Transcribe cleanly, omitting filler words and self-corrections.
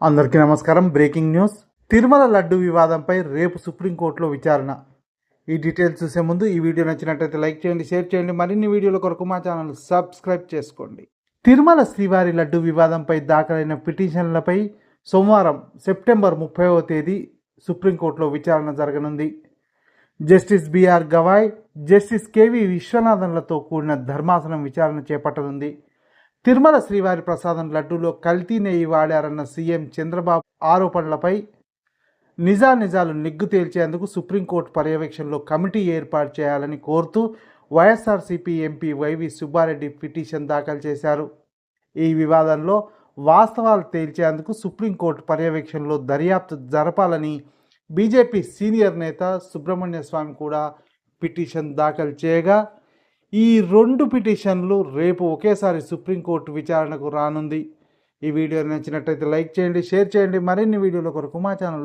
అందరికీ నమస్కారం. Breaking news. Tirumala laddu వివాదంపై రేపు సుప్రీంకోర్టులో విచారణ. ఈ డీటెయిల్స్ చూసే ముందు ఈ వీడియో నచ్చినట్లయితే లైక్ చేయండి, షేర్ చేయండి. మరిన్ని వీడియోల కొరకు మా ఛానల్ సబ్స్క్రైబ్ చేసుకోండి. తిరుమల శ్రీవారి లడ్డు వివాదంపై దాఖలైన పిటిషన్లపై సోమవారం సెప్టెంబర్ 30వ తేదీ సుప్రీంకోర్టులో విచారణ జరగనుంది. Justice BR Gavai, justice KV విశ్వనాథన్లతో కూడిన ధర్మాసనం విచారణ చేపట్టనుంది. తిరుమల శ్రీవారి ప్రసాదం లడ్డూలో కల్తీ నెయ్యి వాడారన్న సీఎం చంద్రబాబు ఆరోపణలపై నిజాలు నిగ్గు తేల్చేందుకు సుప్రీంకోర్టు పర్యవేక్షణలో కమిటీ ఏర్పాటు చేయాలని కోరుతూ YSRCP MP YV Subbareddy petition దాఖలు చేశారు. ఈ వివాదంలో వాస్తవాలు తేల్చేందుకు సుప్రీంకోర్టు పర్యవేక్షణలో దర్యాప్తు జరపాలని బీజేపీ సీనియర్ నేత సుబ్రహ్మణ్య స్వామి కూడా పిటిషన్ దాఖలు చేయగా, ఈ రెండు పిటిషన్లు రేపు ఒకేసారి సుప్రీంకోర్టు విచారణకు రానుంది. ఈ వీడియో నచ్చినట్లయితే లైక్ చేయండి, షేర్ చేయండి. మరిన్ని వీడియోల కొరకు మా ఛానల్